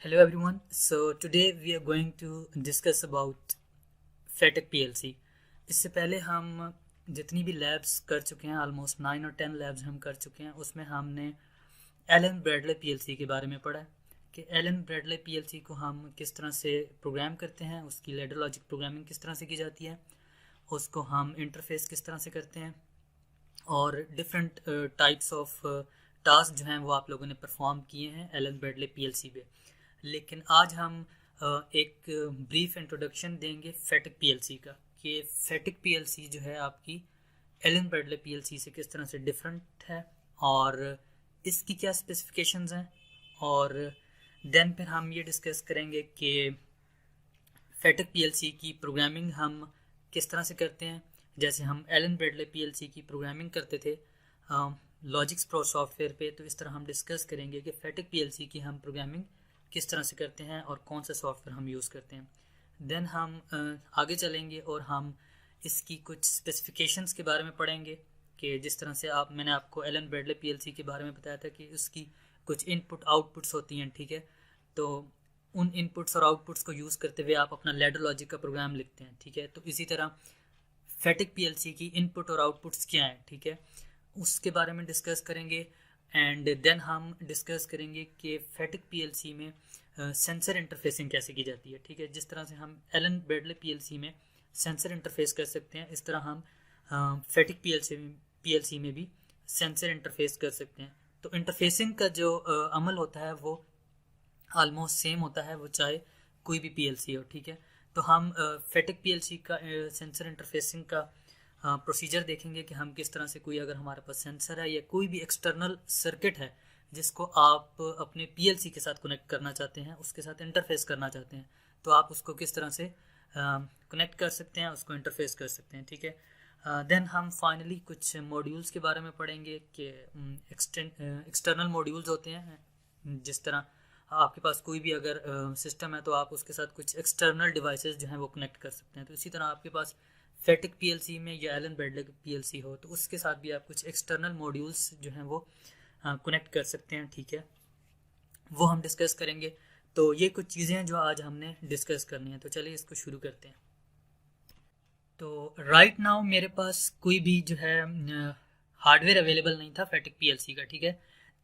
Hello everyone. So today we are going to discuss about FATEC PLC. इससे पहले हम जितनी भी लैब्स कर चुके हैं, ऑलमोस्ट 9 और 10 लैब्स हम कर चुके हैं, उसमें हमने एलन ब्रैडले पीएलसी के बारे में पढ़ा है कि एलन ब्रैडले पीएलसी को हम किस तरह से प्रोग्राम करते हैं, उसकी लैडर लॉजिक प्रोग्रामिंग किस तरह से की जाती है, उसको हम इंटरफेस किस तरह से करते हैं और डिफरेंट टाइप्स ऑफ टास्क जो हैं वो आप लोगों ने परफॉर्म किए हैं एलन ब्रैडले पीएलसी पे। लेकिन आज हम एक ब्रीफ इंट्रोडक्शन देंगे फैटिक पीएलसी का कि फैटिक पीएलसी जो है आपकी एलन ब्रैडले पीएलसी से किस तरह से डिफरेंट है और इसकी क्या स्पेसिफिकेशंस हैं, और देन फिर हम ये डिस्कस करेंगे कि फैटिक पीएलसी की प्रोग्रामिंग हम किस तरह से करते हैं। जैसे हम एलन ब्रैडले पीएलसी की प्रोग्रामिंग करते थे लॉजिक्स प्रो सॉफ्टवेयर पे, तो इस तरह हम डिस्कस करेंगे कि फैटिक पीएलसी की हम प्रोग्रामिंग किस तरह से करते हैं और कौन सा सॉफ्टवेयर हम यूज़ करते हैं। देन हम आगे चलेंगे और हम इसकी कुछ स्पेसिफिकेशंस के बारे में पढ़ेंगे कि जिस तरह से मैंने आपको एलन ब्रैडले पीएलसी के बारे में बताया था कि उसकी कुछ इनपुट आउटपुट्स होती हैं, ठीक है। तो उन इनपुट्स और आउटपुट्स को यूज़ करते हुए आप अपना लैडर लॉजिक का प्रोग्राम लिखते हैं, ठीक है। तो इसी तरह फैटिक पीएलसी की इनपुट और आउटपुट्स क्या हैं, ठीक है, उसके बारे में डिस्कस करेंगे। एंड देन हम डिस्कस करेंगे कि फैटिक पीएलसी में सेंसर इंटरफेसिंग कैसे की जाती है, ठीक है। जिस तरह से हम एलन ब्रैडले पीएलसी में सेंसर इंटरफेस कर सकते हैं, इस तरह हम फैटिक पीएलसी में भी सेंसर इंटरफेस कर सकते हैं। तो इंटरफेसिंग का जो अमल होता है वो ऑलमोस्ट सेम होता है, वो चाहे कोई भी पीएलसी हो, ठीक है। तो हम फैटिक पीएलसी का सेंसर इंटरफेसिंग का प्रोसीजर देखेंगे कि हम किस तरह से कोई अगर हमारे पास सेंसर है या कोई भी एक्सटर्नल सर्किट है जिसको आप अपने पीएलसी के साथ कनेक्ट करना चाहते हैं, उसके साथ इंटरफेस करना चाहते हैं, तो आप उसको किस तरह से कनेक्ट कर सकते हैं, उसको इंटरफेस कर सकते हैं, ठीक है। देन हम फाइनली कुछ मॉड्यूल्स के बारे में पढ़ेंगे कि एक्सटर्नल मॉड्यूल्स होते हैं। जिस तरह आपके पास कोई भी अगर सिस्टम है तो आप उसके साथ कुछ एक्सटर्नल डिवाइसेस जो हैं वो कनेक्ट कर सकते हैं। तो इसी तरह आपके पास फैटिक पीएलसी में या एलन ब्रैडले पीएलसी हो तो उसके साथ भी आप कुछ एक्सटर्नल मॉड्यूल्स जो हैं वो कनेक्ट कर सकते हैं, ठीक है। वो हम डिस्कस करेंगे। तो ये कुछ चीज़ें हैं जो आज हमने डिस्कस करनी है, तो चलिए इसको शुरू करते हैं। तो राइट नाउ मेरे पास कोई भी जो है हार्डवेयर अवेलेबल नहीं था फैटिक पीएलसी का, ठीक है।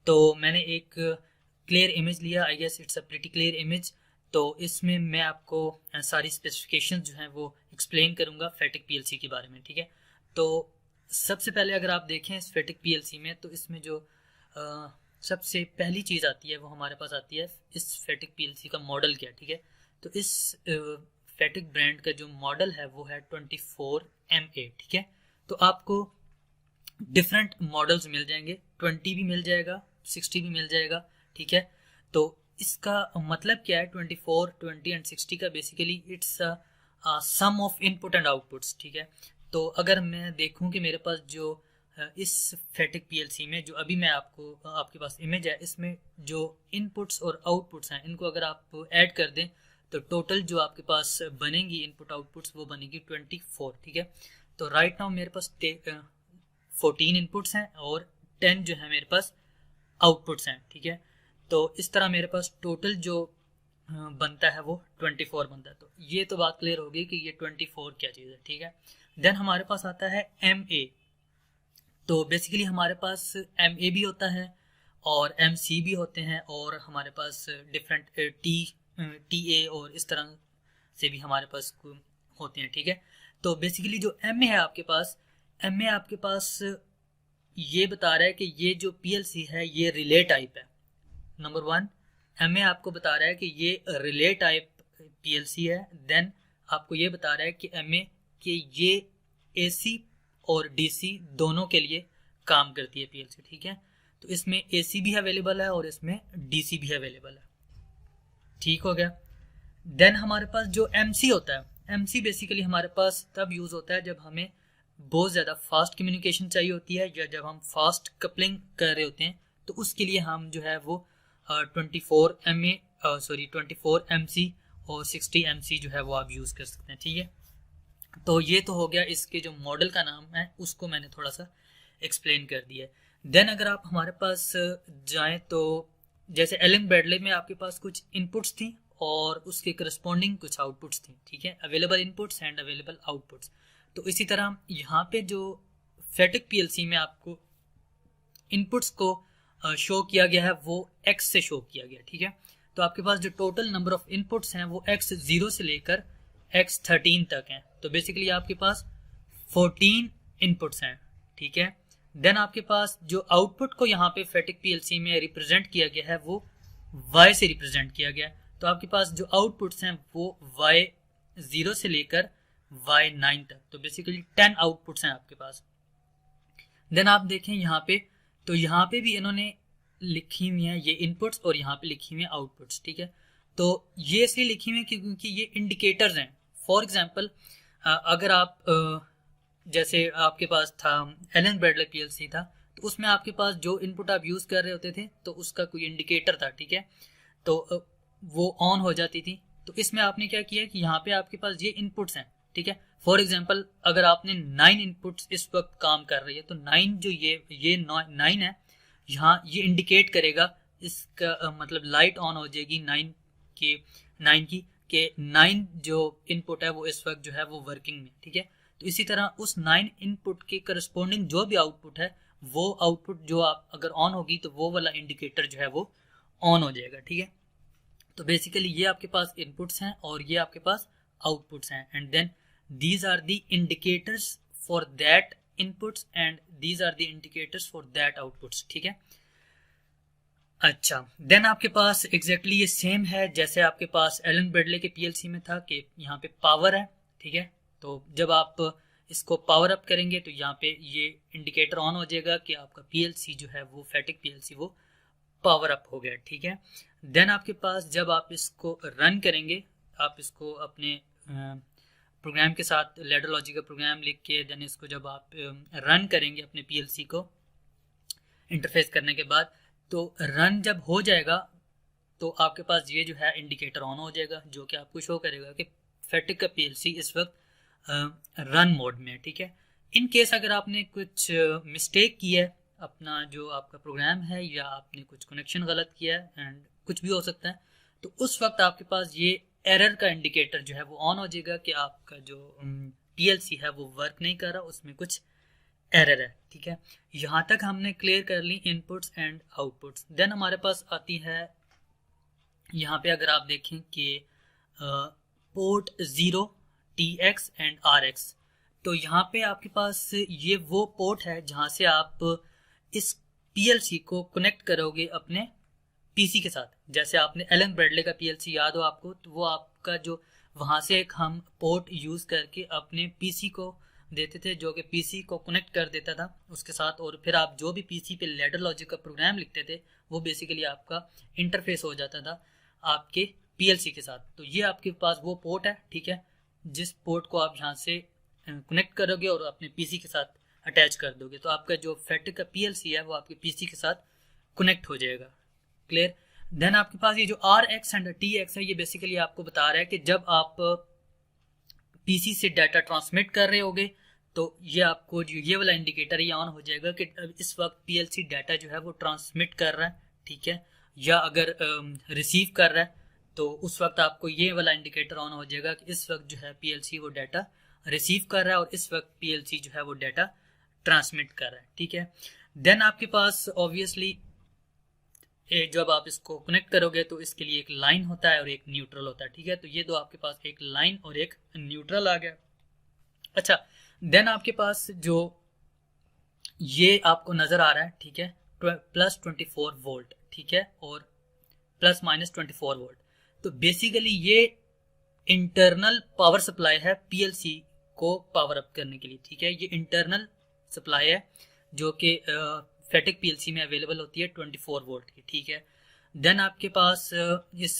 तो मैंने एक क्लियर इमेज लिया, I guess it's a pretty clear image. तो इसमें मैं आपको सारी स्पेसिफिकेशन जो हैं वो एक्सप्लेन करूंगा फैटिक पीएलसी के बारे में, ठीक है। तो सबसे पहले अगर आप देखें इस फैटिक पीएलसी में, तो इसमें जो सबसे पहली चीज़ आती है वो हमारे पास आती है इस फैटिक पीएलसी का मॉडल क्या, ठीक है। तो इस फैटिक ब्रांड का जो मॉडल है वो है 24MA, ठीक है। तो आपको डिफरेंट मॉडल्स मिल जाएंगे, 20 भी मिल जाएगा, 60 भी मिल जाएगा, ठीक है। तो इसका मतलब क्या है, 24, 20 एंड 60 का basically it's some of input and outputs, ठीक है। तो अगर मैं देखूं कि मेरे पास जो इस फैटिक पीएलसी में जो अभी मैं आपके पास इमेज है, इसमें जो इनपुट्स और आउटपुट्स हैं इनको अगर आप ऐड कर दें तो टोटल जो आपके पास बनेंगी इनपुट आउटपुट्स वो बनेगी 24, ठीक है। तो राइट नाउ मेरे पास 14 इनपुट्स हैं और 10 जो है मेरे पास आउटपुट्स हैं, ठीक है। तो इस तरह मेरे पास टोटल जो बनता है वो 24 बनता है। तो ये तो बात क्लियर होगी कि ये 24 क्या चीज़ है, ठीक है। देन हमारे पास आता है MA। तो बेसिकली हमारे पास MA भी होता है और MC भी होते हैं और हमारे पास डिफरेंट TA और इस तरह से भी हमारे पास होते हैं, ठीक है। तो बेसिकली जो MA है आपके पास, MA आपके पास ये बता रहा है कि ये जो PLC है ये रिले टाइप है। नंबर 1, MA आपको बता रहा है कि ये रिले टाइप PLC है। देन आपको ये बता रहा है कि MA कि ये AC और DC दोनों के लिए काम करती है PLC, ठीक है। तो इसमें AC भी अवेलेबल है और इसमें DC भी अवेलेबल है, ठीक हो गया। देन हमारे पास जो MC होता है, MC बेसिकली हमारे पास तब यूज़ होता है जब हमें बहुत ज़्यादा फास्ट कम्युनिकेशन चाहिए होती है या जब हम फास्ट कपलिंग कर रहे होते हैं, तो उसके लिए हम जो है वो 24MC और 60MC जो है वो आप यूज़ कर सकते हैं, ठीक है। तो ये तो हो गया इसके जो मॉडल का नाम है उसको मैंने थोड़ा सा एक्सप्लेन कर दिया। देन अगर आप हमारे पास जाएं तो जैसे एलन ब्रैडले में आपके पास कुछ इनपुट्स थी और उसके करस्पॉन्डिंग कुछ आउटपुट्स थी, ठीक है, available inputs and available outputs. तो इसी तरह यहाँ पे जो फेटिक पीएलसी में आपको इनपुट्स को शो किया गया है वो x से शो किया गया, ठीक है। तो आपके पास जो टोटल नंबर ऑफ इनपुट्स हैं वो x0 से लेकर x13 तक हैं। तो बेसिकली आपके पास 14 इनपुट्स हैं, ठीक है। देन आपके पास जो आउटपुट को यहाँ पे फेटिक पीएलसी में रिप्रेजेंट किया गया है वो y से रिप्रेजेंट किया गया है। तो आपके पास जो आउटपुट्स हैं वो y0 से लेकर y9 तक, तो बेसिकली 10 आउटपुट्स हैं आपके पास। देन आप देखें यहाँ पे, तो यहाँ पे भी इन्होंने लिखी हुई है ये इनपुट्स और यहाँ पे लिखी हुई है आउटपुट्स, ठीक है। तो ये इसलिए लिखी हुई है क्योंकि ये इंडिकेटर्स हैं। फॉर एग्जांपल अगर आप जैसे आपके पास था एलन ब्रैडले पीएलसी था, तो उसमें आपके पास जो इनपुट आप यूज कर रहे होते थे तो उसका कोई इंडिकेटर था, ठीक है, तो वो ऑन हो जाती थी। तो इसमें आपने क्या किया कि यहाँ पे आपके पास ये इनपुट्स हैं, ठीक है। फॉर एग्जांपल अगर आपने 9 इनपुट्स इस वक्त काम कर रही है, तो 9 जो ये 9 है, यहाँ ये इंडिकेट करेगा, इसका मतलब लाइट ऑन हो जाएगी 9 की के 9 जो इनपुट है वो इस वक्त जो है वो वर्किंग में, ठीक है। तो इसी तरह उस 9 इनपुट के करस्पॉन्डिंग जो भी आउटपुट है वो आउटपुट जो आप अगर ऑन होगी तो वो वाला इंडिकेटर जो है वो ऑन हो जाएगा, ठीक है। तो बेसिकली ये आपके पास इनपुट्स हैं और ये आपके पास आउटपुट्स हैं, and then these are the indicators for that inputs and these are the indicators for that outputs, ठीक है। अच्छा, देन आपके पास एग्जैक्टली ये सेम है जैसे आपके पास एलन ब्रैडले के पीएलसी में था कि यहाँ पे पावर है, ठीक है। तो जब आप इसको पावर अप करेंगे तो यहाँ पे ये इंडिकेटर ऑन हो जाएगा कि आपका पीएलसी जो है वो फेटिक पीएलसी वो पावर अप हो गया, ठीक है। देन आपके पास जब आप इसको रन करेंगे, आप इसको अपने प्रोग्राम के साथ लैडर लॉजिक का प्रोग्राम लिख के देन इसको जब आप रन करेंगे अपने पीएलसी को इंटरफेस करने के बाद, तो रन जब हो जाएगा तो आपके पास ये जो है इंडिकेटर ऑन हो जाएगा जो कि आपको शो करेगा कि फेटिक का पीएलसी इस वक्त रन मोड में है, ठीक है। इन केस अगर आपने कुछ मिस्टेक की है, अपना जो आपका प्रोग्राम है या आपने कुछ कनेक्शन गलत किया है एंड कुछ भी हो सकता है, तो उस वक्त आपके पास ये एरर का इंडिकेटर जो है वो ऑन हो जाएगा कि आपका जो पीएलसी है वो वर्क नहीं कर रहा, उसमें कुछ एरर है, ठीक है। यहाँ तक हमने क्लियर कर ली इनपुट्स एंड आउटपुट्स। देन हमारे पास आती है यहाँ पे अगर आप देखें कि पोर्ट 0 TX एंड RX, तो यहाँ पे आपके पास ये वो पोर्ट है जहाँ से आप इस पीएलसी को कनेक्ट करोगे अपने पीसी के साथ। जैसे आपने एलन ब्रैडले का पीएलसी याद हो आपको, तो वो आपका जो वहां से एक हम पोर्ट यूज करके अपने पीसी को देते थे जो कि पीसी को कनेक्ट कर देता था उसके साथ, और फिर आप जो भी पीसी पे लैडर लॉजिक का प्रोग्राम लिखते थे वो बेसिकली आपका इंटरफेस हो जाता था आपके पीएलसी के साथ। तो ये आपके पास वो पोर्ट है, ठीक है, जिस पोर्ट को आप यहाँ से कनेक्ट करोगे और अपने पीसी के साथ अटैच कर दोगे तो आपका जो फेटिक का पीएलसी है वो आपके पीसी के साथ कनेक्ट हो जाएगा, क्लियर। देन आपके पास ये जो RX एंड TX है ये बेसिकली आपको बता रहा है कि जब आप पीसी से डाटा ट्रांसमिट कर रहे होगे तो ये आपको जो ये वाला इंडिकेटर ये ऑन हो जाएगा कि इस वक्त पीएलसी डाटा जो है वो ट्रांसमिट कर रहा है, ठीक है, या अगर रिसीव कर रहा है तो उस वक्त आपको ये वाला इंडिकेटर ऑन हो जाएगा कि इस वक्त जो है पीएलसी वो डाटा रिसीव कर रहा है और इस वक्त पीएलसी जो है वो डाटा ट्रांसमिट कर रहा है, ठीक है। देन आपके पास ऑब्वियसली जब आप इसको कनेक्ट करोगे तो इसके लिए एक लाइन होता है और एक न्यूट्रल होता है, ठीक है। तो ये दो आपके पास एक लाइन और एक न्यूट्रल आ गया। अच्छा, देन आपके पास जो ये आपको नजर आ रहा है, ठीक है, +24 वोल्ट, ठीक है, और ±24 वोल्ट। तो बेसिकली ये इंटरनल पावर सप्लाई है पीएलसी को पावर अप करने के लिए, ठीक है। ये इंटरनल सप्लाई है जो कि फेटिक पीएलसी में अवेलेबल होती है 24 वोल्ट की, ठीक है। देन आपके पास इस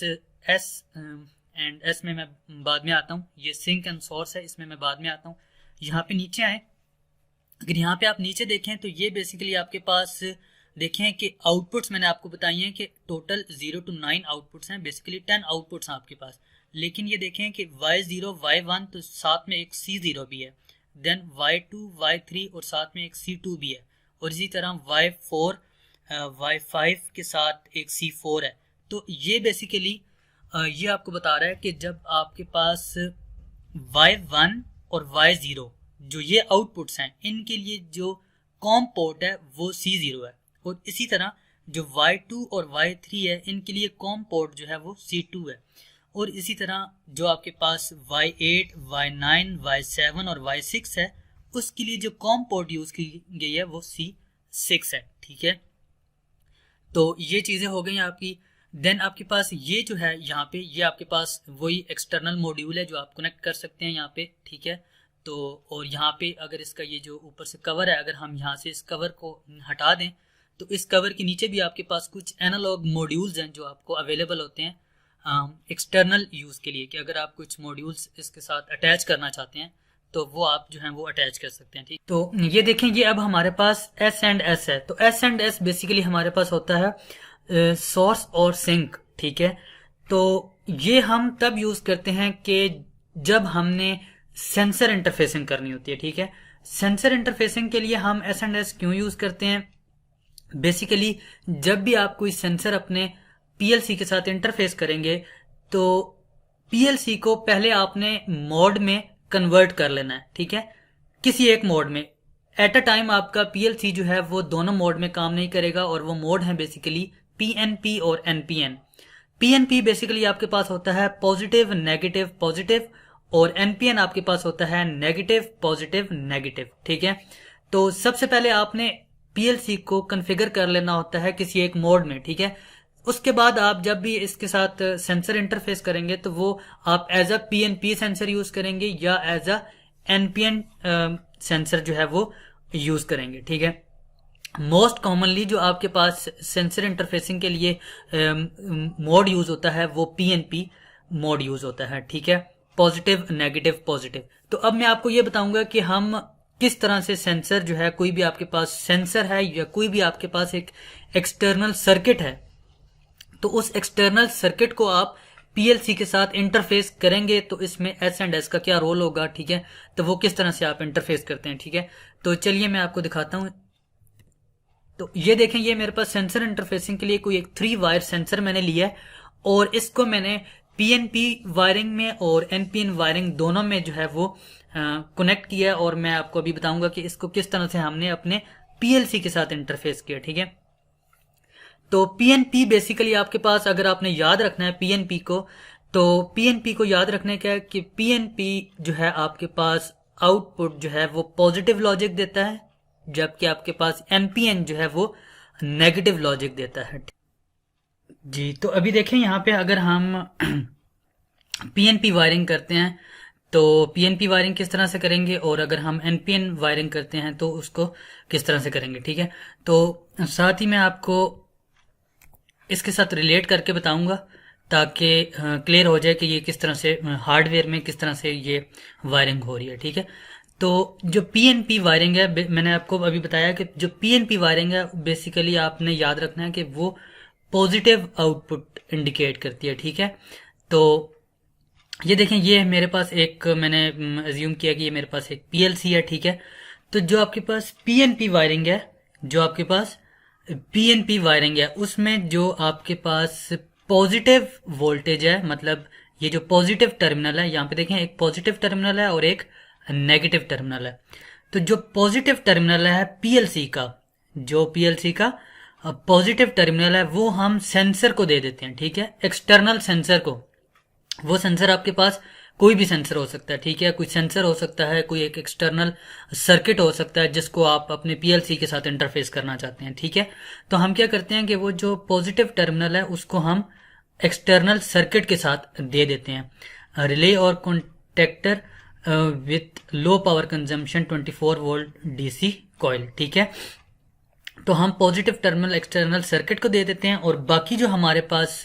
S एंड S में मैं बाद में आता हूँ, ये सिंक एंड सोर्स है, इसमें मैं बाद में आता हूँ। यहाँ पे नीचे आए, अगर यहाँ पे आप नीचे देखें तो ये बेसिकली आपके पास देखें कि आउटपुट्स मैंने आपको बताई हैं कि टोटल 0 to 9 आउटपुट्स हैं, बेसिकली 10 आउटपुट्स हैं आपके पास। लेकिन ये देखें कि Y0 Y1 तो साथ में एक C0 भी है, देन Y2 Y3 और साथ में एक C2 भी है, और इसी तरह Y4 Y5 के साथ एक C4 है। तो ये बेसिकली ये आपको बता रहा है कि जब आपके पास Y1 और Y0 जो ये आउटपुट्स हैं, इनके लिए जो कॉम पोर्ट है वो C0 है, और इसी तरह जो Y2 और Y3 है इनके लिए कॉम पोर्ट जो है वो C2 है, और इसी तरह जो आपके पास Y8, Y9, Y7 और Y6 है उसके लिए जो कॉम पोर्ट यूज की गई है वो C6 है। ठीक है, तो ये चीजें हो गई आपकी। देन आपके पास ये जो है यहाँ पे, ये आपके पास वही एक्सटर्नल मॉड्यूल है जो आप कनेक्ट कर सकते हैं यहाँ पे। ठीक है, तो और यहाँ पे अगर इसका ये जो ऊपर से कवर है, अगर हम यहाँ से इस कवर को हटा दें तो इस कवर के नीचे भी आपके पास कुछ एनालॉग मॉड्यूल्स हैं जो आपको अवेलेबल होते हैं एक्सटर्नल यूज के लिए, कि अगर आप कुछ मॉड्यूल्स इसके साथ अटैच करना चाहते हैं तो वो आप जो है वो अटैच कर सकते हैं। ठीक, तो ये देखें, ये अब हमारे पास S&S है। तो S&S बेसिकली हमारे पास होता है सोर्स और सिंक। ठीक है, तो ये हम तब यूज करते हैं कि जब हमने सेंसर इंटरफेसिंग करनी होती है। ठीक है, सेंसर इंटरफेसिंग के लिए हम S&S क्यों यूज करते हैं? बेसिकली जब भी आप कोई सेंसर अपने पीएलसी के साथ इंटरफेस करेंगे तो पीएलसी को पहले आपने मोड में कन्वर्ट कर लेना है। ठीक है, किसी एक मोड में एट अ टाइम आपका पीएलसी जो है वो दोनों मोड में काम नहीं करेगा, और वो मोड है बेसिकली पीएनपी और एनपीएन। पीएनपी बेसिकली आपके पास होता है पॉजिटिव नेगेटिव पॉजिटिव, और एनपीएन आपके पास होता है नेगेटिव पॉजिटिव नेगेटिव। ठीक है, तो सबसे पहले आपने पीएलसी को कॉन्फ़िगर कर लेना होता है किसी एक मोड में। ठीक है, उसके बाद आप जब भी इसके साथ सेंसर इंटरफेस करेंगे तो वो आप as a PNP sensor use करेंगे या एज अ एनपीएन सेंसर जो है वो यूज करेंगे। ठीक है, मोस्ट कॉमनली जो आपके पास सेंसर इंटरफेसिंग के लिए मोड यूज होता है वो पीएनपी मोड यूज होता है। ठीक है, पॉजिटिव नेगेटिव पॉजिटिव। तो अब मैं आपको ये बताऊंगा कि हम किस तरह से सेंसर जो है, कोई भी आपके पास सेंसर है या कोई भी आपके पास एक एक्सटर्नल सर्किट है, तो उस एक्सटर्नल सर्किट को आप पीएलसी के साथ इंटरफेस करेंगे तो इसमें S&S का क्या रोल होगा। ठीक है, तो वो किस तरह से आप इंटरफेस करते हैं। ठीक है, तो चलिए मैं आपको दिखाता हूं। तो ये देखें, ये मेरे पास सेंसर इंटरफेसिंग के लिए कोई एक 3 वायर सेंसर मैंने लिया है, और इसको मैंने पीएनपी वायरिंग में और एनपीएन वायरिंग दोनों में जो है वो कनेक्ट किया है, और मैं आपको अभी बताऊंगा कि इसको किस तरह से हमने अपने पीएलसी के साथ इंटरफेस किया। ठीक है, तो पीएनपी बेसिकली आपके पास, अगर आपने याद रखना है पीएनपी को, तो पीएनपी को याद रखने का है कि पीएनपी जो है आपके पास आउटपुट जो है वो पॉजिटिव लॉजिक देता है, जबकि आपके पास एनपीएन जो है वो नेगेटिव लॉजिक देता है। जी, तो अभी देखें यहाँ पे अगर हम पीएनपी वायरिंग करते हैं तो पीएनपी वायरिंग किस तरह से करेंगे, और अगर हम एनपीएन वायरिंग करते हैं तो उसको किस तरह से करेंगे। ठीक है, तो साथ ही मैं आपको इसके साथ रिलेट करके बताऊंगा ताकि क्लियर हो जाए कि ये किस तरह से हार्डवेयर में किस तरह से ये वायरिंग हो रही है। ठीक है, तो जो पीएनपी वायरिंग है, मैंने आपको अभी बताया कि जो पीएनपी वायरिंग है बेसिकली आपने याद रखना है कि वो पॉजिटिव आउटपुट इंडिकेट करती है। ठीक है, तो ये देखें, ये मेरे पास एक, मैंने अज्यूम किया कि ये मेरे पास एक पीएलसी है। ठीक है, तो जो आपके पास पीएनपी वायरिंग है, जो आपके पास पीएनपी वायरिंग है उसमें जो आपके पास पॉजिटिव वोल्टेज है, मतलब ये जो पॉजिटिव टर्मिनल है, यहाँ पे देखें एक पॉजिटिव टर्मिनल है और एक नेगेटिव टर्मिनल है। तो जो पॉजिटिव टर्मिनल है पीएलसी का, जो पीएलसी का पॉजिटिव टर्मिनल है वो हम सेंसर को दे देते हैं। ठीक है, एक्सटर्नल सेंसर को। वो सेंसर आपके पास कोई भी सेंसर हो सकता है। ठीक है, कोई सेंसर हो सकता है, कोई एक एक्सटर्नल सर्किट हो सकता है जिसको आप अपने पीएलसी के साथ इंटरफेस करना चाहते हैं। ठीक है, तो हम क्या करते हैं कि वो जो पॉजिटिव टर्मिनल है उसको हम एक्सटर्नल सर्किट के साथ दे देते हैं। रिले और contactor with low power consumption 24 volt DC coil. ठीक है, तो हम पॉजिटिव टर्मिनल एक्सटर्नल सर्किट को दे देते हैं, और बाकी जो हमारे पास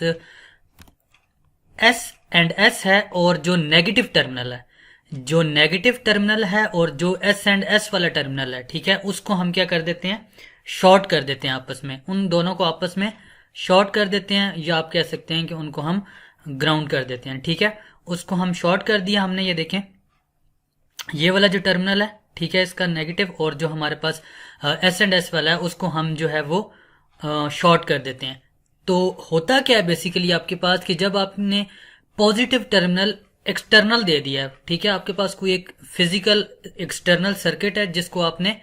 S&S है और जो नेगेटिव टर्मिनल है, जो नेगेटिव टर्मिनल है और जो S&S वाला टर्मिनल है, ठीक है, उसको हम क्या कर देते हैं, शॉर्ट कर देते हैं आपस में। उन दोनों को आपस में शॉर्ट कर देते हैं, या आप कह सकते हैं कि उनको हम ग्राउंड कर देते हैं। ठीक है, उसको हम शॉर्ट कर दिया हमने। ये देखें, ये वाला जो टर्मिनल है, ठीक है, इसका नेगेटिव, और जो हमारे पास S&S वाला है उसको हम जो है वो शॉर्ट कर देते हैं। तो होता क्या है बेसिकली आपके पास कि जब आपने पॉजिटिव टर्मिनल एक्सटर्नल दे दिया है, ठीक है, आपके पास कोई एक फिजिकल एक्सटर्नल सर्किट है जिसको आपने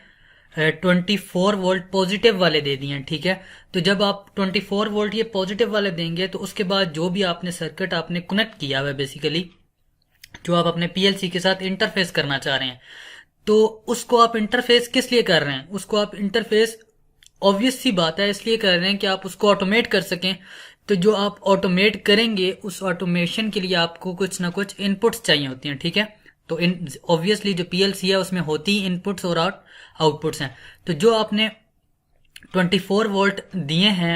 24 वोल्ट पॉजिटिव वाले दे दिए हैं, ठीक है। तो जब आप 24 वोल्ट ये पॉजिटिव वाले देंगे तो उसके बाद जो भी आपने सर्किट आपने कनेक्ट किया हुआ है बेसिकली, जो आप अपने पीएलसी के साथ इंटरफेस करना चाह रहे हैं, तो उसको आप इंटरफेस किस लिए कर रहे हैं, उसको आप इंटरफेस ऑब्वियस सी बात है इसलिए कर रहे हैं कि आप उसको ऑटोमेट कर सकें। तो जो आप ऑटोमेट करेंगे उस ऑटोमेशन के लिए आपको कुछ ना कुछ इनपुट्स चाहिए होती हैं, ठीक है। तो इन ऑब्वियसली जो पीएलसी है उसमें होती ही इनपुट्स और आउटपुट्स हैं। तो जो आपने 24 वोल्ट दिए हैं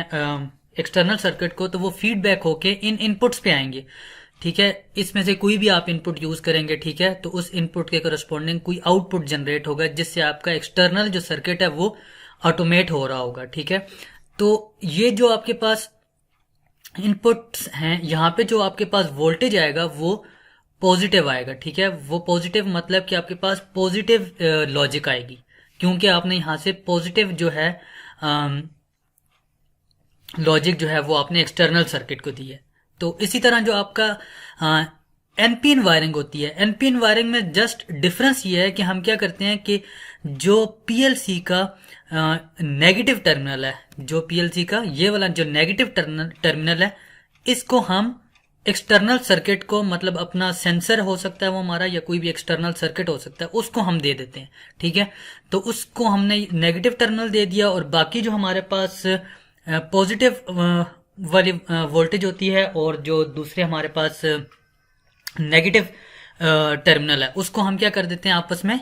एक्सटर्नल सर्किट को, तो वो फीडबैक होके इन इनपुट्स पे आएंगे, ठीक है। इसमें से कोई भी आप इनपुट यूज करेंगे, ठीक है, तो उस इनपुट के करस्पॉन्डिंग कोई आउटपुट जनरेट होगा जिससे आपका एक्सटर्नल जो सर्किट है वो ऑटोमेट हो रहा होगा, ठीक है। तो ये जो आपके पास इनपुट्स हैं, यहाँ पे जो आपके पास वोल्टेज आएगा वो पॉजिटिव आएगा, ठीक है। वो पॉजिटिव मतलब कि आपके पास पॉजिटिव लॉजिक आएगी, क्योंकि आपने यहाँ से पॉजिटिव जो है लॉजिक जो है वो आपने एक्सटर्नल सर्किट को दी है। तो इसी तरह जो आपका एनपीएन वायरिंग होती है, एनपीएन वायरिंग में जस्ट डिफरेंस ये है कि हम क्या करते हैं कि जो पीएलसी का नेगेटिव टर्मिनल है, जो पीएलसी का ये वाला जो नेगेटिव टर्मिनल है, इसको हम एक्सटर्नल सर्किट को, मतलब अपना सेंसर हो सकता है वो हमारा, या कोई भी एक्सटर्नल सर्किट हो सकता है, उसको हम दे देते हैं, ठीक है। तो उसको हमने नेगेटिव टर्मिनल दे दिया और बाकी जो हमारे पास पॉजिटिव वाली वोल्टेज होती है और जो दूसरे हमारे पास नेगेटिव टर्मिनल है उसको हम क्या कर देते हैं आपस में,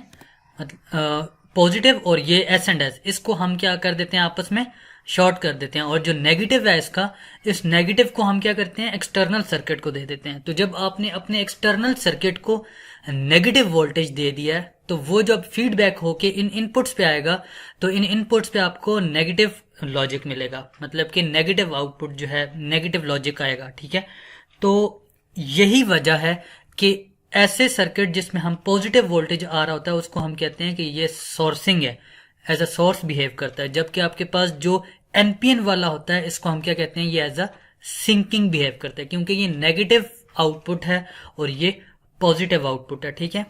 पॉजिटिव और ये एस एंड एस, इसको हम क्या कर देते हैं आपस में शॉर्ट कर देते हैं। और जो नेगेटिव है इसका, इस नेगेटिव को हम क्या करते हैं एक्सटर्नल सर्किट को दे देते हैं। तो जब आपने अपने एक्सटर्नल सर्किट को नेगेटिव वोल्टेज दे दिया है तो वो जब फीडबैक होके इन इनपुट्स पे आएगा तो इन इनपुट्स पे आपको नेगेटिव लॉजिक मिलेगा, मतलब कि नेगेटिव आउटपुट जो है नेगेटिव लॉजिक आएगा, ठीक है। तो यही वजह है कि ऐसे सर्किट जिसमें हम पॉजिटिव वोल्टेज आ रहा होता है उसको हम कहते हैं कि ये सोर्सिंग है, एज अ सोर्स बिहेव करता है। जबकि आपके पास जो एनपीएन वाला होता है इसको हम क्या कहते हैं, ये एज अ सिंकिंग बिहेव करता है, क्योंकि ये नेगेटिव आउटपुट है और ये पॉजिटिव आउटपुट है, ठीक है।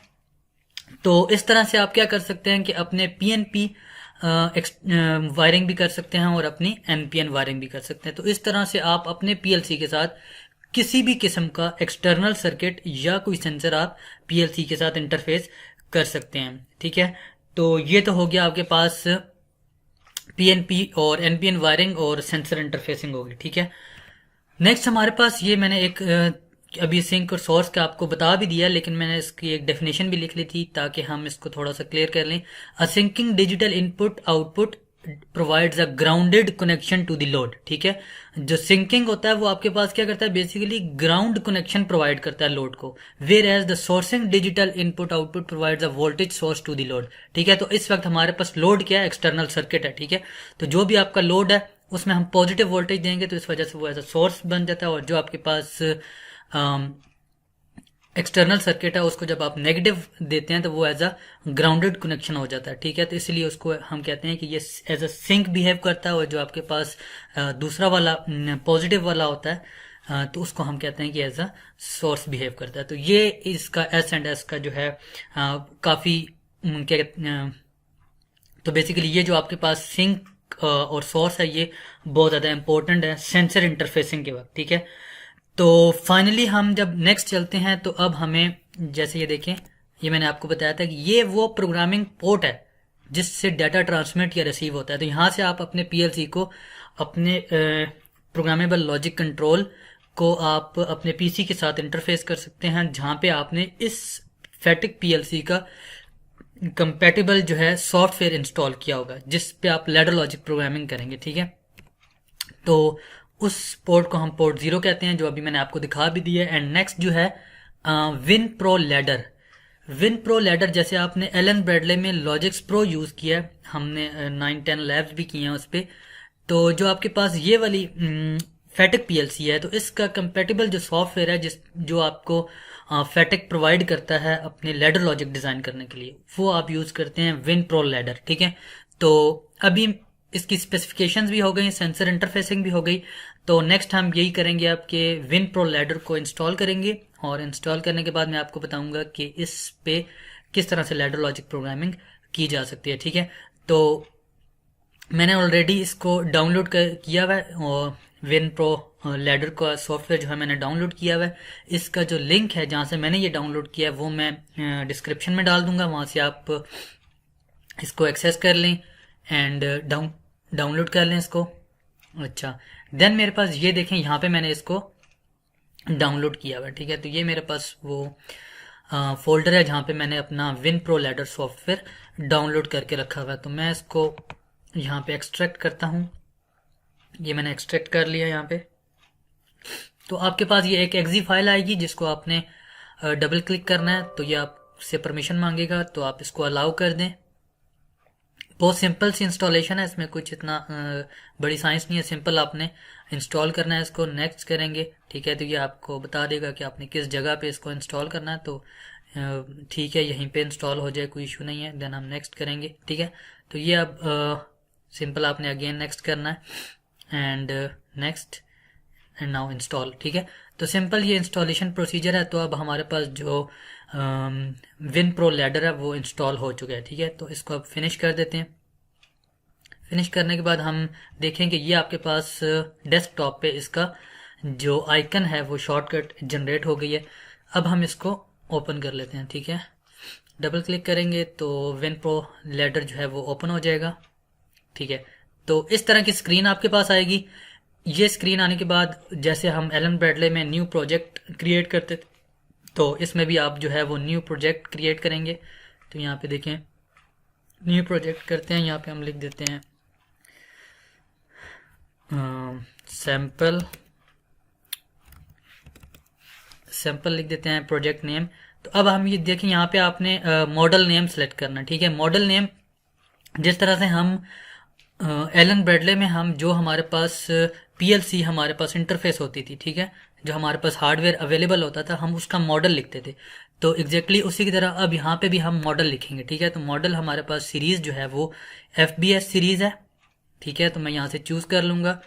तो इस तरह से आप क्या कर सकते हैं कि अपने पीएनपी वायरिंग भी कर सकते हैं और अपनी एनपीएन वायरिंग भी कर सकते हैं। तो इस तरह से आप अपने पीएलसी के साथ किसी भी किस्म का एक्सटर्नल सर्किट या कोई सेंसर आप पीएलसी के साथ इंटरफेस कर सकते हैं, ठीक है। तो ये तो हो गया आपके पास पीएनपी और एनपीएन वायरिंग और सेंसर इंटरफेसिंग होगी, ठीक है। नेक्स्ट हमारे पास ये मैंने एक अभी सिंक और सोर्स का आपको बता भी दिया, लेकिन मैंने इसकी एक डेफिनेशन भी लिख ली थी ताकि हम इसको थोड़ा सा क्लियर कर लें। A sinking digital input output provides a grounded connection to the load, ठीक है। जो सिंकिंग होता है वो आपके पास क्या करता है, बेसिकली ग्राउंड कनेक्शन प्रोवाइड करता है लोड को, whereas the sourcing digital input output provides a voltage source to the load, ठीक है। तो इस वक्त हमारे पास लोड क्या है, एक्सटर्नल सर्किट है, ठीक है। तो जो भी आपका लोड है उसमें हम पॉजिटिव वोल्टेज देंगे तो इस वजह से वो एज अ सोर्स बन जाता है, और जो आपके पास एक्सटर्नल सर्किट है उसको जब आप नेगेटिव देते हैं तो वो एज अ ग्राउंडेड कनेक्शन हो जाता है, ठीक है। तो इसलिए उसको हम कहते हैं कि ये एज अ सिंक बिहेव करता है, और जो आपके पास दूसरा वाला पॉजिटिव वाला होता है तो उसको हम कहते हैं कि एज अ सोर्स बिहेव करता है। तो ये इसका एस एंड एस का जो है काफ़ी क्या तो बेसिकली ये जो आपके पास सिंक और सोर्स है ये बहुत ज़्यादा इंपॉर्टेंट है सेंसर इंटरफेसिंग के वक्त, ठीक है। तो फाइनली हम जब नेक्स्ट चलते हैं तो अब हमें जैसे ये देखें, ये मैंने आपको बताया था कि ये वो प्रोग्रामिंग पोर्ट है जिससे डाटा ट्रांसमिट या रिसीव होता है। तो यहाँ से आप अपने पीएलसी को, अपने प्रोग्रामेबल लॉजिक कंट्रोल को आप अपने पीसी के साथ इंटरफेस कर सकते हैं, जहाँ पे आपने इस फैटिक पीएलसी का कंपेटिबल जो है सॉफ्टवेयर इंस्टॉल किया होगा जिस पे आप लैडर लॉजिक प्रोग्रामिंग करेंगे, ठीक है। तो उस पोर्ट को हम पोर्ट 0 कहते हैं, जो अभी मैंने आपको दिखा भी दिया है। एंड नेक्स्ट जो है win pro ladder. Win pro ladder जैसे आपने एलन ब्रैडले में लॉजिक्स प्रो यूज़ किया है, हमने 9-10 लैब्स भी किए हैं उस पर। तो जो आपके पास ये वाली फैटिक पीएलसी है तो इसका कंपेटिबल जो सॉफ्टवेयर है जो आपको फैटिक प्रोवाइड करता है अपने लैडर लॉजिक डिज़ाइन करने के लिए, वो आप यूज़ करते हैं विन प्रो लैडर, ठीक है। तो अभी इसकी स्पेसिफिकेशंस भी हो गई, सेंसर इंटरफेसिंग भी हो गई। तो नेक्स्ट हम यही करेंगे, आपके विन प्रो लैडर को इंस्टॉल करेंगे और इंस्टॉल करने के बाद मैं आपको बताऊंगा कि इस पे किस तरह से लैडर लॉजिक प्रोग्रामिंग की जा सकती है। ठीक है, तो मैंने ऑलरेडी इसको डाउनलोड किया हुआ है और विन प्रो लैडर का सॉफ्टवेयर जो है मैंने डाउनलोड किया हुआ है। इसका जो लिंक है जहाँ से मैंने ये डाउनलोड किया है वो मैं डिस्क्रिप्शन में डाल दूंगा, वहाँ से आप इसको एक्सेस कर लें एंड डाउनलोड कर लें इसको। अच्छा, देन मेरे पास ये देखें, यहाँ पे मैंने इसको डाउनलोड किया हुआ है। ठीक है, तो ये मेरे पास वो फोल्डर है जहाँ पे मैंने अपना win pro ladder software download करके रखा हुआ है। तो मैं इसको यहाँ पे एक्सट्रैक्ट करता हूँ। ये मैंने एक्सट्रैक्ट कर लिया यहाँ पे। तो आपके पास ये एक एक्जी फाइल आएगी जिसको आपने डबल क्लिक करना है, तो ये आपसे परमिशन मांगेगा, तो आप इसको अलाउ कर दें। बहुत सिंपल सी इंस्टॉलेशन है, इसमें कुछ इतना बड़ी साइंस नहीं है, सिंपल आपने इंस्टॉल करना है इसको। नेक्स्ट करेंगे, ठीक है, तो ये आपको बता देगा कि आपने किस जगह पे इसको इंस्टॉल करना है। तो ठीक है, यहीं पे इंस्टॉल हो जाए, कोई इशू नहीं है। देन हम नेक्स्ट करेंगे। ठीक है, तो ये अब सिंपल आपने अगेन नेक्स्ट करना है and next and now install. ठीक है, तो सिंपल ये इंस्टॉलेशन प्रोसीजर है। तो अब हमारे पास जो विन प्रो लैडर है वो इंस्टॉल हो चुका है। ठीक है, तो इसको अब फिनिश कर देते हैं। फिनिश करने के बाद हम देखेंगे ये आपके पास डेस्कटॉप पे इसका जो आइकन है वो शॉर्टकट जनरेट हो गई है। अब हम इसको ओपन कर लेते हैं। ठीक है, डबल क्लिक करेंगे तो विन प्रो लैडर जो है वो ओपन हो जाएगा। ठीक है, तो इस तरह की स्क्रीन आपके पास आएगी। ये स्क्रीन आने के बाद जैसे हम एलन ब्रैडले में न्यू प्रोजेक्ट क्रिएट करते थे, तो इसमें भी आप जो है वो न्यू प्रोजेक्ट क्रिएट करेंगे। तो यहाँ पे देखें, न्यू प्रोजेक्ट करते हैं, यहाँ पे हम लिख देते हैं सैम्पल लिख देते हैं प्रोजेक्ट नेम। तो अब हम ये देखें, यहाँ पे आपने मॉडल नेम सेलेक्ट करना। ठीक है, मॉडल नेम जिस तरह से हम एलन ब्रैडले में हम जो हमारे पास पीएलसी हमारे पास इंटरफेस होती थी, ठीक है, जो हमारे पास हार्डवेयर अवेलेबल होता था, हम उसका मॉडल लिखते थे। तो एग्जैक्टली उसी की तरह अब यहाँ पे भी हम मॉडल लिखेंगे। ठीक है, तो मॉडल हमारे पास सीरीज जो है वो FBS सीरीज है। ठीक है, तो मैं यहाँ से चूज कर लूंगा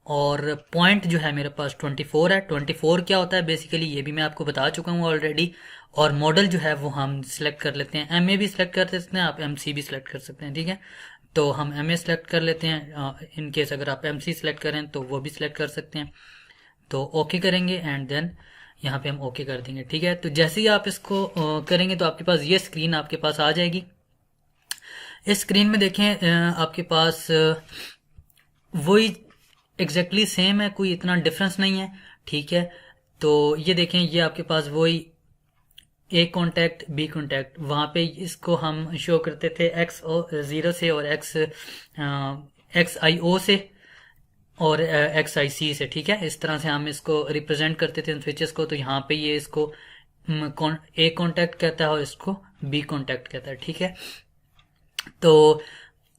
और पॉइंट जो है मेरे पास 24 है। 24 क्या होता है बेसिकली ये भी मैं आपको बता चुका हूँ ऑलरेडी। और मॉडल जो है वो हम सिलेक्ट कर लेते हैं, MA भी सिलेक्ट कर सकते हैं आप, MC भी सिलेक्ट कर सकते हैं। ठीक है, तो हम MA सिलेक्ट कर लेते हैं। इन केस अगर आप MC सिलेक्ट करें तो वो भी सिलेक्ट कर सकते हैं। तो ओके करेंगे एंड देन यहाँ पे हम ओके कर देंगे। ठीक है, तो जैसे ही आप इसको करेंगे तो आपके पास ये स्क्रीन आपके पास आ जाएगी। इस स्क्रीन में देखें आपके पास वही एग्जैक्टली सेम है, कोई इतना डिफरेंस नहीं है। ठीक है, तो ये देखें, ये आपके पास वही A कॉन्टैक्ट B कॉन्टैक्ट, वहाँ पे इसको हम शो करते थे X0 से और XIO से और XIC से। ठीक है, इस तरह से हम इसको रिप्रेजेंट करते थे इन स्विचेस को। तो यहाँ पे ये इसको A कॉन्टैक्ट कहता है और इसको B कॉन्टैक्ट कहता है। ठीक है, तो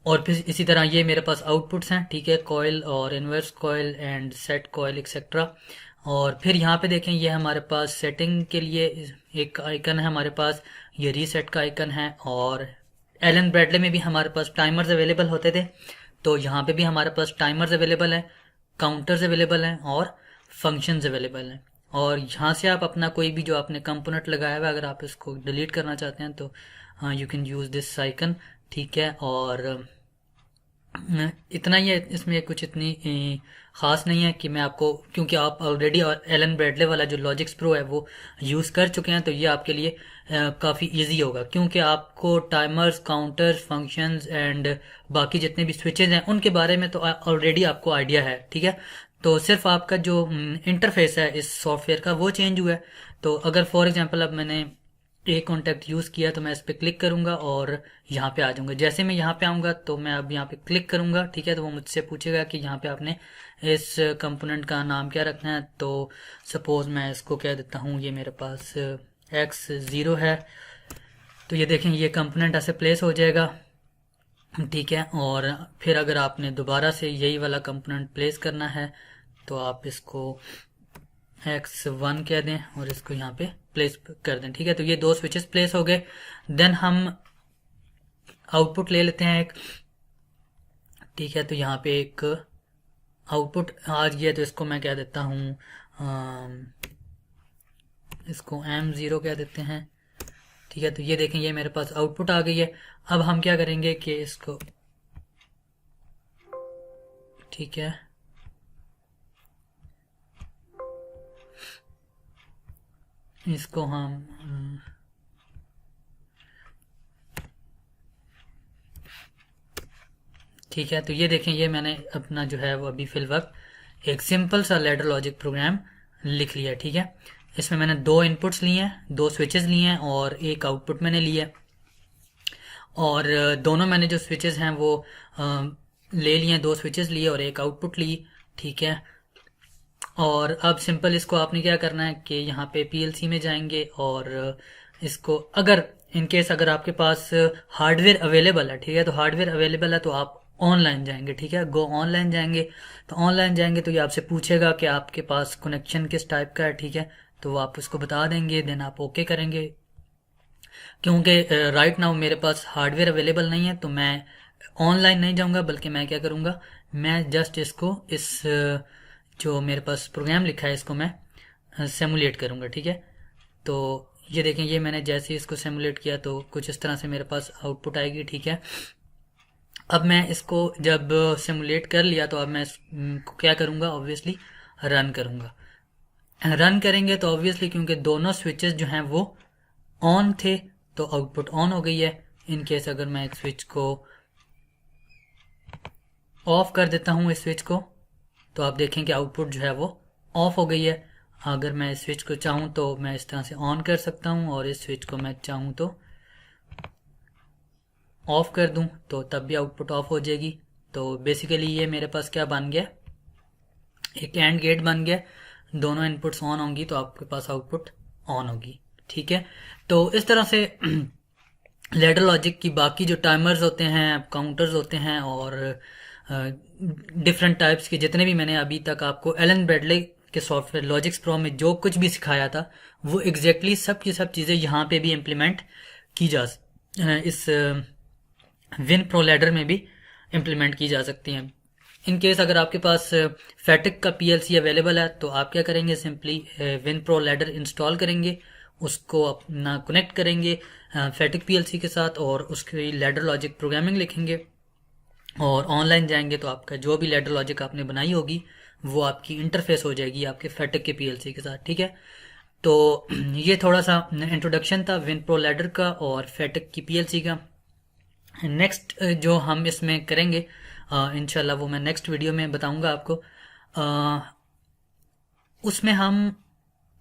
और फिर इसी तरह ये मेरे पास आउटपुट्स हैं। ठीक है, कॉइल और inverse coil and set coil etcetera. और फिर यहाँ पे देखें, ये हमारे पास सेटिंग के लिए एक आइकन है हमारे पास, ये रीसेट का आइकन है। और एलन ब्रैडले में भी हमारे पास टाइमर्स अवेलेबल होते थे, तो यहाँ पे भी हमारे पास टाइमर्स अवेलेबल है, काउंटर्स अवेलेबल हैं और फंक्शंस अवेलेबल हैं। और यहाँ से आप अपना कोई भी जो आपने कंपोनेंट लगाया हुआ है, अगर आप इसको डिलीट करना चाहते हैं तो you can use this icon. ठीक है, और इतना ही है, इसमें कुछ इतनी ख़ास नहीं है कि मैं आपको, क्योंकि आप ऑलरेडी एलन ब्रैडले वाला जो लॉजिक्स प्रो है वो यूज़ कर चुके हैं, तो ये आपके लिए काफ़ी इजी होगा, क्योंकि आपको टाइमर्स, काउंटर्स, फंक्शंस एंड बाकी जितने भी स्विचेज हैं उनके बारे में तो ऑलरेडी आपको आइडिया है। ठीक है, तो सिर्फ आपका जो इंटरफेस है इस सॉफ्टवेयर का वो चेंज हुआ है। तो अगर फॉर एग्जांपल अब मैंने A कॉन्टैक्ट यूज़ किया तो मैं इस पर क्लिक करूंगा और यहाँ पे आ जाऊंगा। जैसे मैं यहाँ पे आऊँगा तो मैं अब यहाँ पे क्लिक करूंगा। ठीक है, तो वो मुझसे पूछेगा कि यहाँ पे आपने इस कंपोनेंट का नाम क्या रखना है। तो सपोज मैं इसको कह देता हूँ, ये मेरे पास X0 है। तो ये देखें, ये कंपोनेंट ऐसे प्लेस हो जाएगा। ठीक है, और फिर अगर आपने दोबारा से यही वाला कंपोनेंट प्लेस करना है तो आप इसको X1 कह दें और इसको यहाँ पे प्लेस कर दें। ठीक है, तो ये दो स्विचेस प्लेस हो गए। देन हम आउटपुट ले लेते हैं एक। ठीक है, तो यहाँ पे एक आउटपुट आ गया, तो इसको मैं कह देता हूँ इसको M0 कह देते हैं। ठीक है, तो ये देखें, ये मेरे पास आउटपुट आ गई है। अब हम क्या करेंगे कि इसको, ठीक है, इसको हम ठीक है, तो ये देखें, ये मैंने अपना जो है वो अभी फिल वक्त एक सिंपल सा लैडर लॉजिक प्रोग्राम लिख लिया। ठीक है, इसमें मैंने दो इनपुट्स लिए हैं, दो स्विचेस लिए हैं और एक आउटपुट मैंने लिया, और दोनों मैंने जो स्विचेस हैं वो ले लिए, दो स्विचेस लिए और एक आउटपुट ली। ठीक है, और अब सिंपल इसको आपने क्या करना है कि यहाँ पे पीएलसी में जाएंगे और इसको, अगर इन केस अगर आपके पास हार्डवेयर अवेलेबल है, ठीक है, तो हार्डवेयर अवेलेबल है तो आप ऑनलाइन जाएंगे। ठीक है, गो ऑनलाइन जाएंगे, तो ऑनलाइन जाएंगे तो ये आपसे पूछेगा कि आपके पास कनेक्शन किस टाइप का है। ठीक है, तो वो आप उसको बता देंगे, देन आप ओके करेंगे। क्योंकि राइट नाउ मेरे पास हार्डवेयर अवेलेबल नहीं है, तो मैं ऑनलाइन नहीं जाऊंगा, बल्कि मैं क्या करूंगा, मैं जस्ट इसको इस जो मेरे पास प्रोग्राम लिखा है इसको मैं सिमुलेट करूंगा। ठीक है, तो ये देखें, ये मैंने जैसे ही इसको सिमुलेट किया तो कुछ इस तरह से मेरे पास आउटपुट आएगी। ठीक है, अब मैं इसको जब सिमुलेट कर लिया तो अब मैं इसको क्या करूंगा, ऑब्वियसली रन करूंगा। रन करेंगे तो ऑब्वियसली क्योंकि दोनों स्विचेस जो हैं वो ऑन थे तो आउटपुट ऑन हो गई है। इन केस अगर मैं एक स्विच को ऑफ कर देता हूं, इस स्विच को, तो आप देखें कि आउटपुट जो है वो ऑफ हो गई है। अगर मैं इस स्विच को चाहूं तो मैं इस तरह से ऑन कर सकता हूं, और इस स्विच को मैं चाहूं तो ऑफ कर दूं, तो तब भी आउटपुट ऑफ हो जाएगी। तो बेसिकली ये मेरे पास क्या बन गया, एक एंड गेट बन गया। दोनों इनपुट्स ऑन होंगी तो आपके पास आउटपुट ऑन होगी। ठीक है, तो इस तरह से लैडर लॉजिक की बाकी जो टाइमर्स होते हैं, काउंटर्स होते हैं, और डिफरेंट टाइप्स के जितने भी मैंने अभी तक आपको एलन ब्रैडले के सॉफ्टवेयर लॉजिक्स प्रो में जो कुछ भी सिखाया था, वो एग्जैक्टली सब की सब चीज़ें यहाँ पे भी इम्प्लीमेंट की जा इस विन प्रो लैडर में भी इम्प्लीमेंट की जा सकती हैं। इन केस अगर आपके पास फैटिक का पीएलसी अवेलेबल है तो आप क्या करेंगे, simply win pro ladder install करेंगे, उसको अपना कनेक्ट करेंगे फैटिक पीएलसी के साथ, और उसकी लैडर लॉजिक प्रोग्रामिंग लिखेंगे और ऑनलाइन जाएंगे तो आपका जो भी लैडर लॉजिक आपने बनाई होगी वो आपकी इंटरफेस हो जाएगी आपके फैटिक के पीएलसी के साथ। ठीक है, तो ये थोड़ा सा इंट्रोडक्शन था विन प्रो लैडर का और फैटिक की पीएलसी का। नेक्स्ट जो हम इसमें करेंगे इंशाल्लाह वो मैं नेक्स्ट वीडियो में बताऊंगा आपको। उसमें हम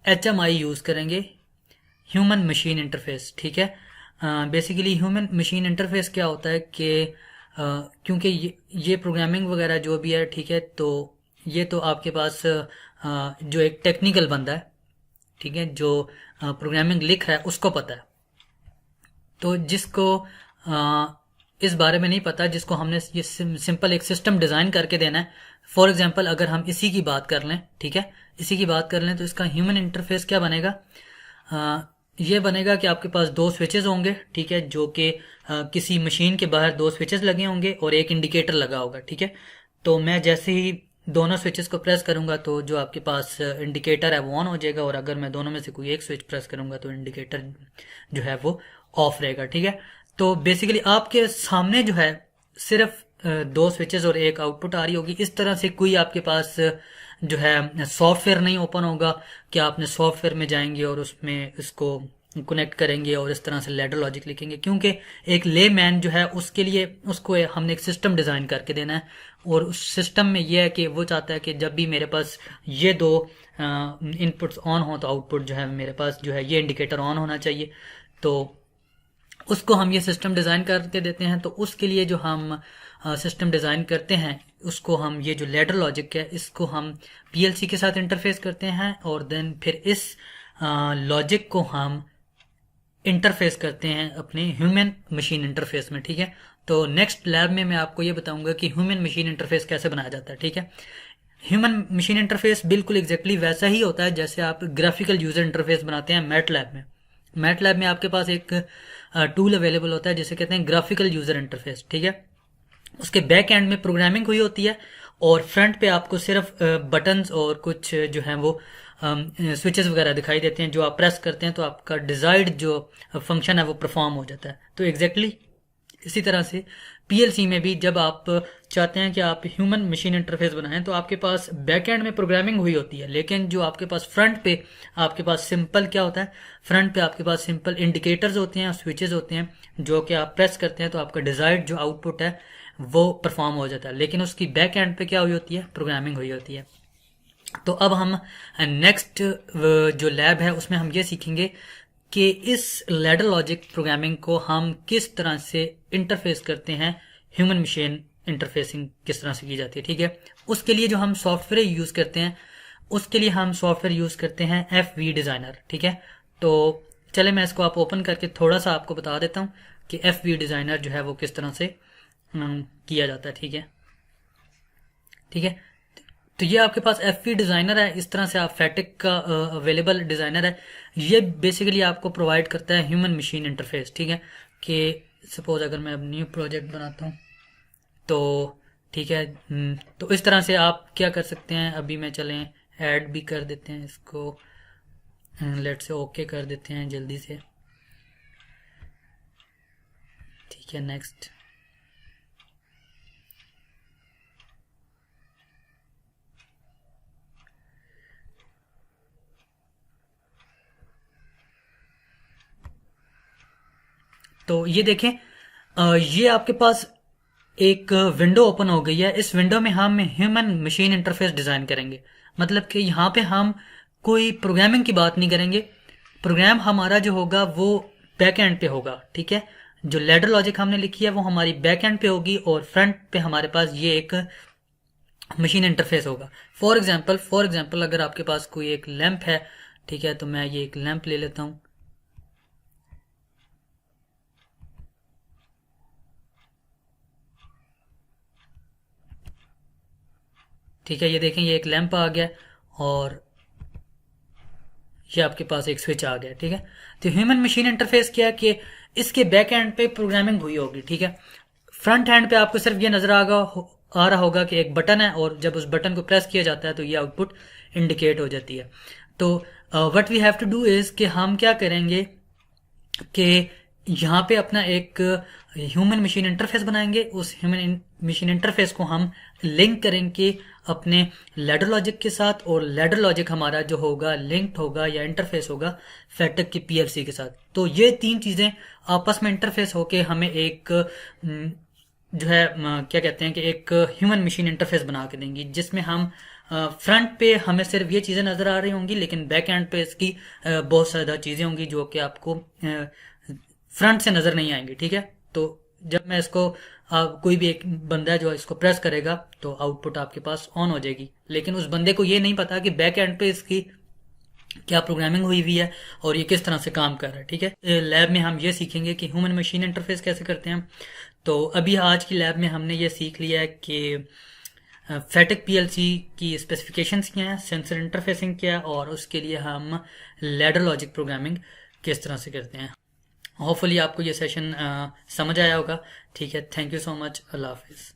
HMI यूज़ करेंगे, ह्यूमन मशीन इंटरफेस। ठीक है, बेसिकली ह्यूमन मशीन इंटरफेस क्या होता है कि क्योंकि ये प्रोग्रामिंग वगैरह जो भी है, ठीक है, तो ये तो आपके पास जो एक टेक्निकल बंदा है, ठीक है, जो प्रोग्रामिंग लिख रहा है उसको पता है। तो जिसको इस बारे में नहीं पता, जिसको हमने ये सिंपल एक सिस्टम डिज़ाइन करके देना है। फॉर एग्जांपल अगर हम इसी की बात कर लें, ठीक है, इसी की बात कर लें, तो इसका ह्यूमन इंटरफेस क्या बनेगा, ये बनेगा कि आपके पास दो स्विचेस होंगे, ठीक है, जो कि किसी मशीन के बाहर दो स्विचेस लगे होंगे और एक इंडिकेटर लगा होगा। ठीक है, तो मैं जैसे ही दोनों स्विचेस को प्रेस करूंगा तो जो आपके पास इंडिकेटर है वो ऑन हो जाएगा, और अगर मैं दोनों में से कोई एक स्विच प्रेस करूंगा तो इंडिकेटर जो है वो ऑफ रहेगा। ठीक है, तो बेसिकली आपके सामने जो है सिर्फ दो स्विचेस और एक आउटपुट आ रही होगी। इस तरह से कोई आपके पास जो है सॉफ्टवेयर नहीं ओपन होगा कि आपने सॉफ्टवेयर में जाएंगे और उसमें इसको कनेक्ट करेंगे और इस तरह से लैडर लॉजिक लिखेंगे, क्योंकि एक ले मैन जो है उसके लिए उसको हमने एक सिस्टम डिज़ाइन करके देना है, और उस सिस्टम में यह है कि वो चाहता है कि जब भी मेरे पास ये दो इनपुट्स ऑन हो तो आउटपुट जो है मेरे पास जो है ये इंडिकेटर ऑन होना चाहिए। तो उसको हम ये सिस्टम डिज़ाइन करके देते हैं। तो उसके लिए जो हम सिस्टम डिज़ाइन करते हैं उसको हम, ये जो लैडर लॉजिक है इसको हम पीएलसी के साथ इंटरफेस करते हैं, और देन फिर इस लॉजिक को हम इंटरफेस करते हैं अपने ह्यूमन मशीन इंटरफेस में। ठीक है, तो नेक्स्ट लैब में मैं आपको ये बताऊंगा कि ह्यूमन मशीन इंटरफेस कैसे बनाया जाता है। ठीक है, ह्यूमन मशीन इंटरफेस बिल्कुल एग्जैक्टली वैसा ही होता है जैसे आप ग्राफिकल यूजर इंटरफेस बनाते हैं मैटलैब में। मैटलैब में आपके पास एक टूल अवेलेबल होता है जिसे कहते हैं ग्राफिकल यूजर इंटरफेस। ठीक है, उसके बैक एंड में प्रोग्रामिंग हुई होती है, और फ्रंट पे आपको सिर्फ बटन्स और कुछ जो हैं वो स्विचेस वगैरह दिखाई देते हैं, जो आप प्रेस करते हैं तो आपका डिजायर्ड जो फंक्शन है वो परफॉर्म हो जाता है। तो एग्जैक्टली इसी तरह से पीएलसी में भी जब आप चाहते हैं कि आप ह्यूमन मशीन इंटरफेस बनाएं, तो आपके पास बैक एंड में प्रोग्रामिंग हुई होती है, लेकिन जो आपके पास फ्रंट पे आपके पास सिंपल क्या होता है, फ्रंट पे आपके पास सिंपल इंडिकेटर्स होते हैं, स्विचेस होते हैं, जो कि आप प्रेस करते हैं तो आपका डिजायर्ड जो आउटपुट है वो परफॉर्म हो जाता है। लेकिन उसकी बैक एंड पे क्या हुई होती है, प्रोग्रामिंग हुई होती है। तो अब हम नेक्स्ट जो लैब है उसमें हम ये सीखेंगे कि इस लैडर लॉजिक प्रोग्रामिंग को हम किस तरह से इंटरफेस करते हैं, ह्यूमन मशीन इंटरफेसिंग किस तरह से की जाती है। ठीक है, उसके लिए जो हम सॉफ्टवेयर यूज करते हैं, उसके लिए हम सॉफ्टवेयर यूज करते हैं FV डिजाइनर। ठीक है, तो चले मैं इसको आप ओपन करके थोड़ा सा आपको बता देता हूँ कि FV डिजाइनर जो है वो किस तरह से किया जाता है। ठीक है, ठीक है, तो ये आपके पास FV डिजाइनर है, इस तरह से आप फैटिक का अवेलेबल डिजाइनर है। ये बेसिकली आपको प्रोवाइड करता है ह्यूमन मशीन इंटरफेस। ठीक है, कि सपोज अगर मैं अब न्यू प्रोजेक्ट बनाता हूँ तो ठीक है, तो इस तरह से आप क्या कर सकते हैं, अभी मैं चलें ऐड भी कर देते हैं इसको, लेट से ओके कर देते हैं जल्दी से। ठीक है, नेक्स्ट। तो ये देखें, ये आपके पास एक विंडो ओपन हो गई है। इस विंडो में हम ह्यूमन मशीन इंटरफेस डिजाइन करेंगे, मतलब कि यहाँ पे हम कोई प्रोग्रामिंग की बात नहीं करेंगे। प्रोग्राम हमारा जो होगा वो बैक एंड पे होगा। ठीक है, जो लैडर लॉजिक हमने लिखी है वो हमारी बैक एंड पे होगी, और फ्रंट पे हमारे पास ये एक मशीन इंटरफेस होगा। फॉर एग्जाम्पल अगर आपके पास कोई एक लैंप है, ठीक है, तो मैं ये एक लैंप ले लेता हूँ। ठीक है, ये देखें, ये एक लैंप आ गया और ये आपके पास एक स्विच आ गया। ठीक है, तो ह्यूमन मशीन इंटरफेस क्या है कि इसके बैक एंड पे प्रोग्रामिंग हुई होगी। ठीक है, फ्रंट हैंड पे आपको सिर्फ ये नजर आ रहा होगा कि एक बटन है, और जब उस बटन को प्रेस किया जाता है तो ये आउटपुट इंडिकेट हो जाती है। तो what we have to do is कि हम क्या करेंगे कि यहाँ पे अपना एक ह्यूमन मशीन इंटरफेस बनाएंगे। उस ह्यूमन मशीन इंटरफेस को हम लिंक करेंगे अपने लैडर लॉजिक के साथ, और लैडर लॉजिक हमारा जो होगा लिंक्ड होगा या इंटरफेस होगा फैटिक की पीएलसी के साथ। तो ये तीन चीजें आपस में इंटरफेस होके हमें एक जो है क्या कहते हैं कि एक ह्यूमन मशीन इंटरफेस बना के देंगी, जिसमें हम फ्रंट पे हमें सिर्फ ये चीजें नजर आ रही होंगी, लेकिन बैक एंड पे इसकी बहुत ज्यादा चीजें होंगी जो कि आपको फ्रंट से नजर नहीं आएंगी। ठीक है, तो जब मैं इसको कोई भी एक बंदा है जो इसको प्रेस करेगा तो आउटपुट आपके पास ऑन हो जाएगी, लेकिन उस बंदे को ये नहीं पता कि बैक एंड पे इसकी क्या प्रोग्रामिंग हुई हुई है और ये किस तरह से काम कर रहा है। ठीक है, लैब में हम ये सीखेंगे कि ह्यूमन मशीन इंटरफेस कैसे करते हैं। तो अभी आज की लैब में हमने ये सीख लिया है कि फैटिक पीएलसी की स्पेसिफिकेशंस क्या हैं, सेंसर इंटरफेसिंग क्या है, और उसके लिए हम लैडर लॉजिक प्रोग्रामिंग किस तरह से करते हैं। होपफुली आपको ये सेशन समझ आया होगा। ठीक है, थैंक यू सो मच, अल्लाह हाफिज़।